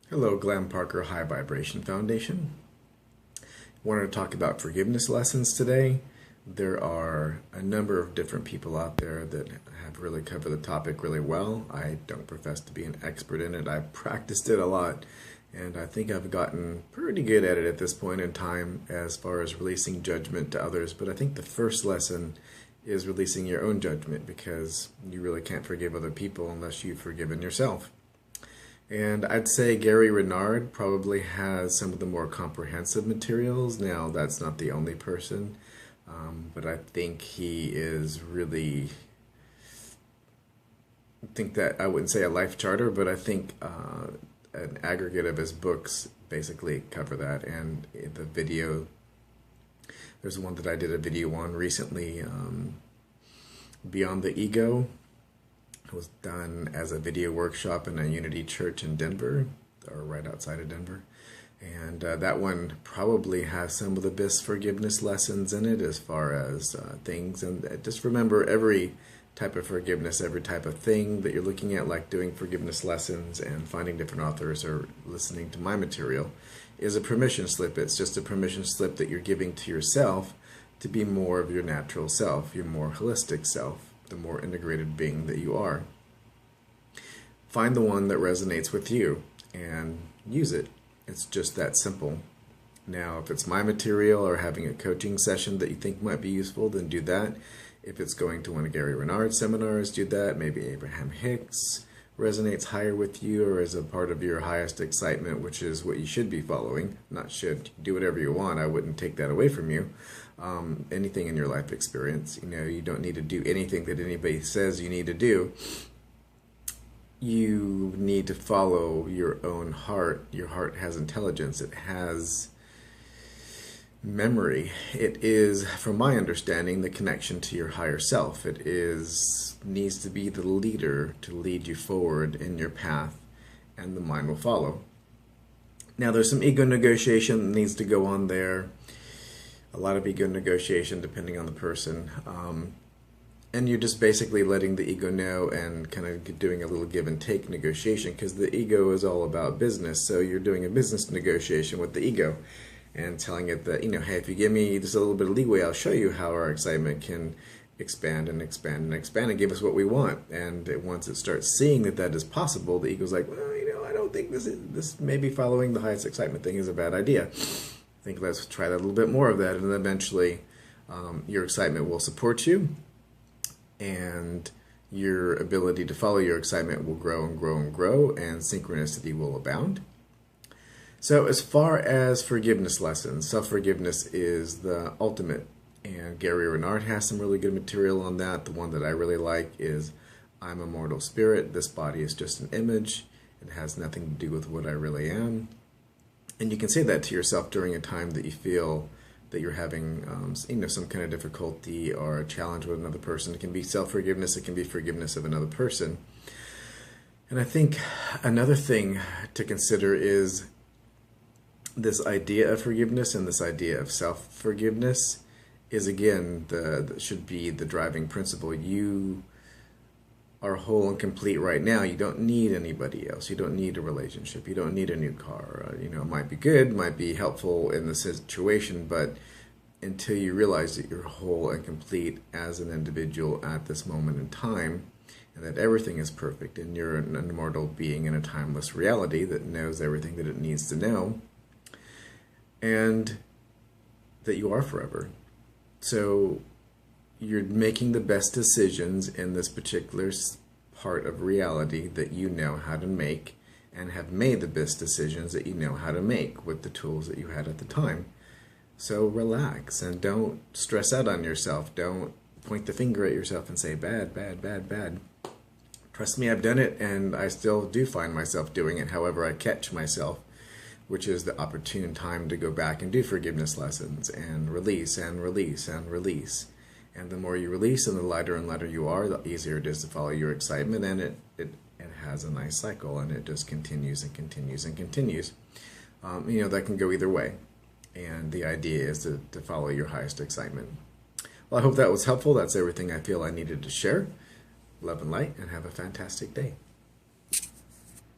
Hello, Glam Parker High Vibration Foundation. Wanted to talk about forgiveness lessons today. There are a number of different people out there that have really covered the topic really well. I don't profess to be an expert in it. I've practiced it a lot, and I think I've gotten pretty good at it at this point in time as far as releasing judgment to others. But I think the first lesson is releasing your own judgment, because you really can't forgive other people unless you've forgiven yourself. And I'd say Gary Renard probably has some of the more comprehensive materials. Now, that's not the only person, but I think he is really, I wouldn't say a life charter, but I think an aggregate of his books basically cover that. And the video, there's one that I did a video on recently, Beyond the Ego. It was done as a video workshop in a Unity church in Denver, or right outside of Denver. And that one probably has some of the best forgiveness lessons in it as far as things. And just remember, every type of forgiveness, every type of thing that you're looking at, like doing forgiveness lessons and finding different authors or listening to my material, is a permission slip. It's just a permission slip that you're giving to yourself to be more of your natural self, your more holistic self, the more integrated being that you are. Find the one that resonates with you and use it. It's just that simple. Now, if it's my material or having a coaching session that you think might be useful, then do that. If it's going to one of Gary Renard's seminars, do that. Maybe Abraham-Hicks resonates higher with you, or is a part of your highest excitement, which is what you should be following. Not should. Do whatever you want. I wouldn't take that away from you. Anything in your life experience, you don't need to do anything that anybody says you need to do. You need to follow your own heart. Your heart has intelligence. It has memory. It is, from my understanding, the connection to your higher self. It needs to be the leader to lead you forward in your path, and the mind will follow. Now, there's some ego negotiation that needs to go on there. A lot of ego negotiation depending on the person. And you're just basically letting the ego know and kind of doing a little give and take negotiation, because the ego is all about business. So you're doing a business negotiation with the ego and telling it that, hey, if you give me just a little bit of leeway, I'll show you how our excitement can expand and expand and expand and give us what we want. And once it starts seeing that that is possible, the ego's like, well, I don't think this maybe following the highest excitement thing is a bad idea. I think let's try that a little bit more of that, and eventually your excitement will support you, and your ability to follow your excitement will grow and grow and grow, and synchronicity will abound. So as far as forgiveness lessons, self-forgiveness is the ultimate, and Gary Renard has some really good material on that. The one that I really like is I'm a mortal spirit, this body is just an image, it has nothing to do with what I really am. And you can say that to yourself during a time that you feel that you're having some kind of difficulty or a challenge with another person. It can be self-forgiveness, it can be forgiveness of another person. And I think another thing to consider is this idea of forgiveness, and this idea of self-forgiveness is, again, should be the driving principle. You are whole and complete right now. You don't need anybody else. You don't need a relationship. You don't need a new car. It might be good, might be helpful in the situation, but until you realize that you're whole and complete as an individual at this moment in time, and that everything is perfect, and you're an immortal being in a timeless reality that knows everything that it needs to know, and that you are forever. So you're making the best decisions in this particular part of reality that you know how to make, and have made the best decisions that you know how to make with the tools that you had at the time. So relax and don't stress out on yourself. Don't point the finger at yourself and say, bad, bad, bad, bad. Trust me, I've done it, and I still do find myself doing it. However, I catch myself, which is the opportune time to go back and do forgiveness lessons and release and release and release. And the more you release and the lighter you are, the easier it is to follow your excitement, and it has a nice cycle, and it just continues and continues and continues. That can go either way, and the idea is to follow your highest excitement. Well, I hope that was helpful. That's everything I feel I needed to share. Love and light, and have a fantastic day.